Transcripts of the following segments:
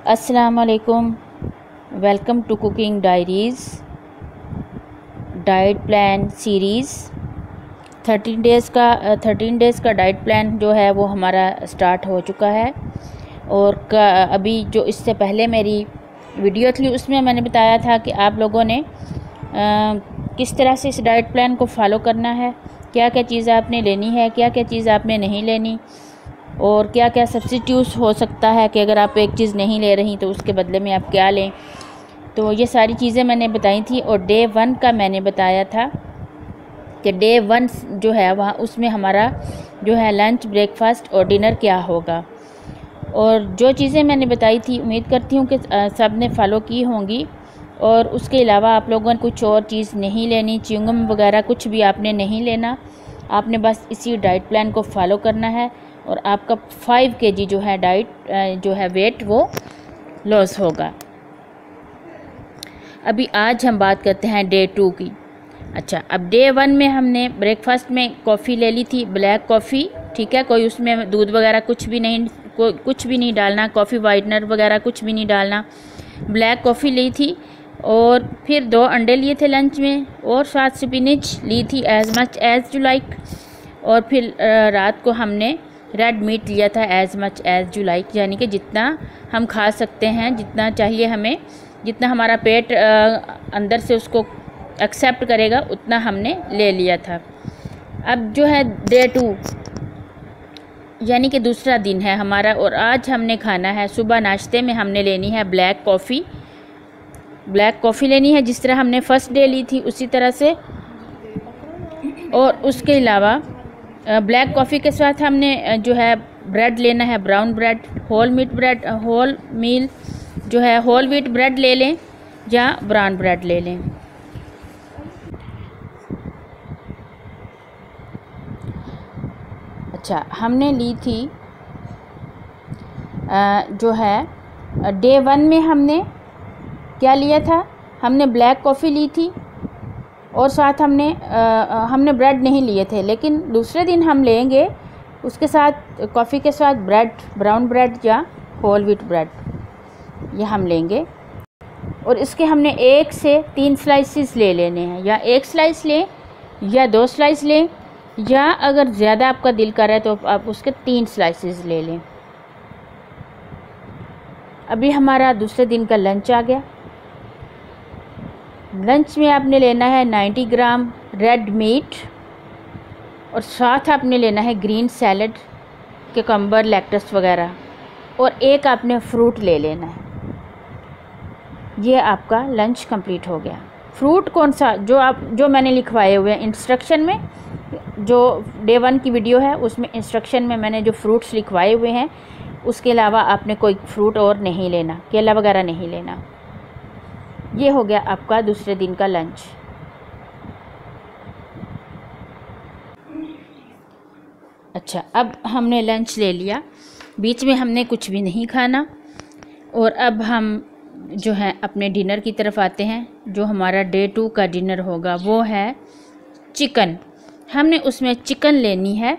अस्सलाम वालेकुम। Welcome to cooking diaries diet plan series. 13 days का डाइट प्लान जो है वो हमारा स्टार्ट हो चुका है। और अभी जो इससे पहले मेरी वीडियो थी उसमें मैंने बताया था कि आप लोगों ने किस तरह से इस डाइट प्लान को फॉलो करना है, क्या क्या चीज़ आपने लेनी है, क्या क्या चीज़ आपने नहीं लेनी, और क्या क्या सब्स्टिट्यूट हो सकता है कि अगर आप एक चीज़ नहीं ले रही तो उसके बदले में आप क्या लें। तो ये सारी चीज़ें मैंने बताई थी। और डे 1 का मैंने बताया था कि डे 1 जो है वहाँ उसमें हमारा जो है लंच, ब्रेकफास्ट और डिनर क्या होगा। और जो चीज़ें मैंने बताई थी उम्मीद करती हूँ कि सब ने फॉलो की होंगी। और उसके अलावा आप लोगों ने कुछ और चीज़ नहीं लेनी, च्युइंगम वगैरह कुछ भी आपने नहीं लेना। आपने बस इसी डाइट प्लान को फॉलो करना है और आपका 5 kg जो है जो है वेट वो लॉस होगा। अभी आज हम बात करते हैं डे 2 की। अच्छा, अब डे 1 में हमने ब्रेकफास्ट में कॉफ़ी ले ली थी, ब्लैक कॉफ़ी, ठीक है। कोई उसमें दूध वगैरह कुछ भी नहीं डालना, कॉफ़ी वाइटनर वगैरह कुछ भी नहीं डालना। ब्लैक कॉफ़ी ली थी और फिर 2 अंडे लिए थे लंच में और 7 स्पिनच ली थी as much as you like. और फिर रात को हमने रेड मीट लिया था as much as you like, यानी कि जितना हम खा सकते हैं, जितना चाहिए हमें, जितना हमारा पेट अंदर से उसको एक्सेप्ट करेगा उतना हमने ले लिया था। अब जो है डे 2 यानी कि दूसरा दिन है हमारा, और आज हमने खाना है, सुबह नाश्ते में हमने लेनी है ब्लैक कॉफ़ी लेनी है जिस तरह हमने फर्स्ट डे ली थी उसी तरह से। और उसके अलावा ब्लैक कॉफ़ी के साथ हमने जो है ब्रेड लेना है, ब्राउन ब्रेड, होल मील जो है होल व्हीट ब्रेड ले लें या ब्राउन ब्रेड ले लें। अच्छा, हमने ली थी जो है डे 1 में हमने क्या लिया था, हमने ब्लैक कॉफ़ी ली थी और साथ हमने ब्रेड नहीं लिए थे। लेकिन दूसरे दिन हम लेंगे उसके साथ कॉफ़ी के साथ ब्रेड, ब्राउन ब्रेड या होल व्हीट ब्रेड, ये हम लेंगे। और इसके हमने 1 से 3 स्लाइसेस ले लेने हैं, या 1 स्लाइस लें या 2 स्लाइस लें, या अगर ज़्यादा आपका दिल कर रहा है तो आप उसके 3 स्लाइसेस ले लें। अभी हमारा दूसरे दिन का लंच आ गया। लंच में आपने लेना है 90 ग्राम रेड मीट और साथ आपने लेना है ग्रीन सैलड, क्यूकम्बर, लेट्स वगैरह, और 1 आपने फ्रूट ले लेना है। ये आपका लंच कंप्लीट हो गया। फ्रूट कौन सा, जो मैंने लिखवाए हुए हैं इंस्ट्रक्शन में, जो डे 1 की वीडियो है उसमें इंस्ट्रक्शन में मैंने जो फ्रूट्स लिखवाए हुए हैं, उसके अलावा आपने कोई फ्रूट और नहीं लेना, केला वगैरह नहीं लेना। ये हो गया आपका दूसरे दिन का लंच। अच्छा, अब हमने लंच ले लिया, बीच में हमने कुछ भी नहीं खाना। और अब हम जो है अपने डिनर की तरफ आते हैं। जो हमारा डे 2 का डिनर होगा वो है चिकन। हमने उसमें चिकन लेनी है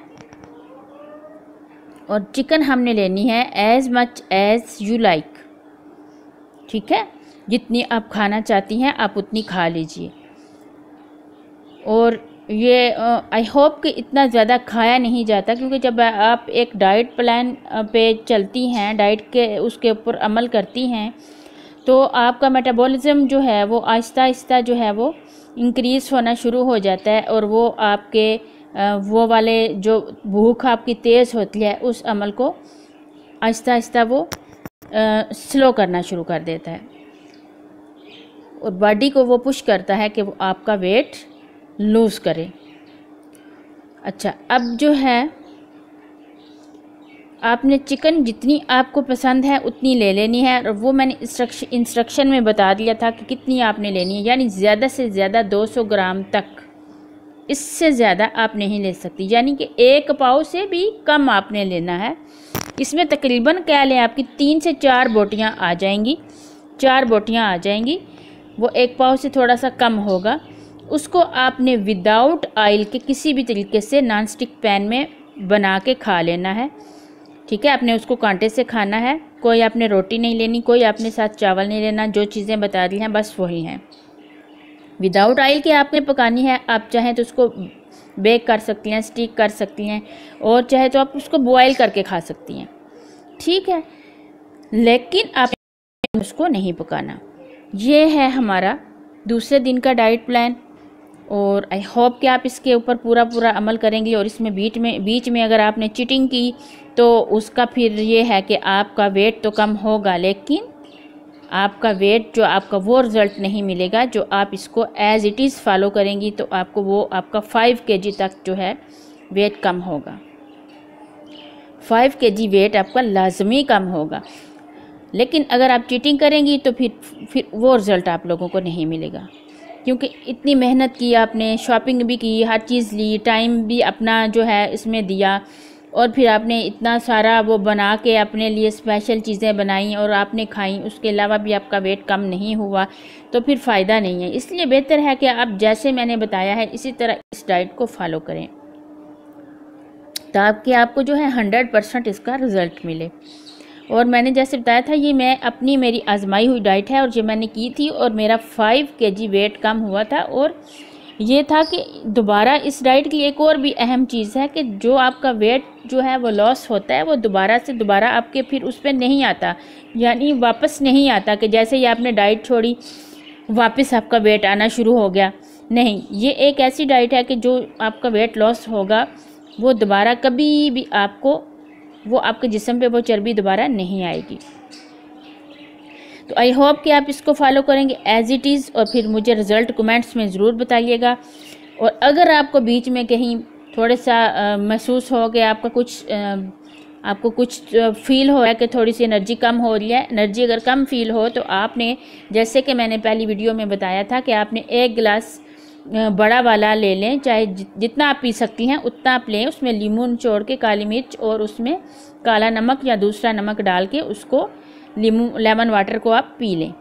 और चिकन हमने लेनी है as much as you like, ठीक है। जितनी आप खाना चाहती हैं आप उतनी खा लीजिए। और ये आई होप कि इतना ज़्यादा खाया नहीं जाता, क्योंकि जब आप एक डाइट प्लान पे चलती हैं, डाइट के उसके ऊपर अमल करती हैं, तो आपका मेटाबॉलिज्म जो है वो आहिस्ता आहिस्ता जो है वो इंक्रीज़ होना शुरू हो जाता है। और वो आपके वो वाले जो भूख आपकी तेज़ होती है उस अमल को आहिस्ता आहिस्ता वो स्लो करना शुरू कर देता है और बॉडी को वो पुश करता है कि वो आपका वेट लूज़ करे। अच्छा, अब जो है आपने चिकन जितनी आपको पसंद है उतनी ले लेनी है। और वो मैंने इंस्ट्रक्शन में बता दिया था कि कितनी आपने लेनी है, यानी ज़्यादा से ज़्यादा 200 ग्राम तक, इससे ज़्यादा आप नहीं ले सकती, यानी कि 1 पाव से भी कम आपने लेना है। इसमें तकरीबन क्या लें, आपकी 3 से 4 बोटियाँ आ जाएंगी, 4 बोटियाँ आ जाएंगी। वो 1 पाव से थोड़ा सा कम होगा। उसको आपने विदाउट ऑयल के किसी भी तरीके से नॉन स्टिक पैन में बना के खा लेना है, ठीक है। आपने उसको कांटे से खाना है कोई आपने रोटी नहीं लेनी, कोई आपने साथ चावल नहीं लेना, जो चीज़ें बता दी हैं बस वही हैं। विदाउट ऑयल के आपने पकानी है, आप चाहें तो उसको बेक कर सकती हैं, स्टीक कर सकती हैं, और चाहे तो आप उसको बॉयल करके खा सकती हैं, ठीक है, लेकिन आप उसको नहीं पकाना। ये है हमारा दूसरे दिन का डाइट प्लान, और आई होप कि आप इसके ऊपर पूरा अमल करेंगे। और इसमें बीच में अगर आपने चीटिंग की तो उसका फिर ये है कि आपका वेट तो कम होगा, लेकिन आपका वेट जो आपका वो रिज़ल्ट नहीं मिलेगा जो आप इसको एज़ इट इज़ फॉलो करेंगी, तो आपको वो आपका 5 kg तक जो है वेट कम होगा। 5 kg वेट आपका लाजमी कम होगा। लेकिन अगर आप चीटिंग करेंगी तो फिर वो रिज़ल्ट आप लोगों को नहीं मिलेगा, क्योंकि इतनी मेहनत की आपने, शॉपिंग भी की, हर चीज़ ली, टाइम भी अपना जो है इसमें दिया, और फिर आपने इतना सारा वो बना के अपने लिए स्पेशल चीज़ें बनाई और आपने खाई, उसके अलावा भी आपका वेट कम नहीं हुआ, तो फिर फ़ायदा नहीं है। इसलिए बेहतर है कि आप जैसे मैंने बताया है इसी तरह इस डाइट को फॉलो करें, ताकि आपको जो है 100% इसका रिज़ल्ट मिले। और मैंने जैसे बताया था, ये मेरी आजमाई हुई डाइट है, और ये मैंने की थी और मेरा 5 kg वेट कम हुआ था। और ये था कि दोबारा इस डाइट की एक और भी अहम चीज़ है कि जो आपका वेट जो है वो लॉस होता है, वो दोबारा आपके फिर उस पर नहीं आता, यानी वापस नहीं आता कि जैसे ही आपने डाइट छोड़ी वापस आपका वेट आना शुरू हो गया। नहीं, ये एक ऐसी डाइट है कि जो आपका वेट लॉस होगा वो दोबारा कभी भी वो आपके जिस्म पे वो चर्बी दोबारा नहीं आएगी। तो आई होप कि आप इसको फॉलो करेंगे एज़ इट इज़, और फिर मुझे रिज़ल्ट कमेंट्स में ज़रूर बताइएगा। और अगर आपको बीच में कहीं थोड़ा सा महसूस हो कि आपको कुछ फील हो है कि थोड़ी सी एनर्जी कम हो रही है, एनर्जी अगर कम फील हो तो आपने, जैसे कि मैंने पहली वीडियो में बताया था, कि आपने 1 गिलास बड़ा वाला ले लें, चाहे जितना आप पी सकती हैं उतना आप लें, उसमें लीमू निचोड़ के, काली मिर्च और उसमें काला नमक या दूसरा नमक डाल के उसको लेमन वाटर को आप पी लें,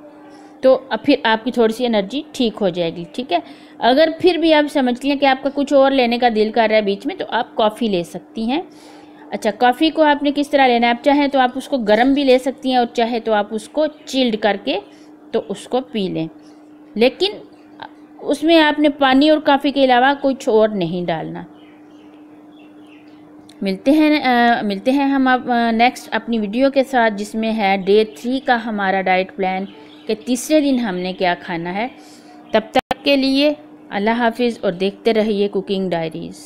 तो अब फिर आपकी थोड़ी सी एनर्जी ठीक हो जाएगी, ठीक है। अगर फिर भी आप समझती हैं कि आपका कुछ और लेने का दिल कर रहा है बीच में, तो आप कॉफ़ी ले सकती हैं। अच्छा, कॉफ़ी को आपने किस तरह लेना है, आप चाहें तो आप उसको गर्म भी ले सकती हैं, और चाहे तो आप उसको चिल्ड करके तो उसको पी लें, लेकिन उसमें आपने पानी और कॉफ़ी के अलावा कुछ और नहीं डालना। मिलते हैं हम अब नेक्स्ट अपनी वीडियो के साथ, जिसमें है डे 3 का हमारा डाइट प्लान कि तीसरे दिन हमने क्या खाना है। तब तक के लिए अल्लाह हाफिज़, और देखते रहिए कुकिंग डायरीज़।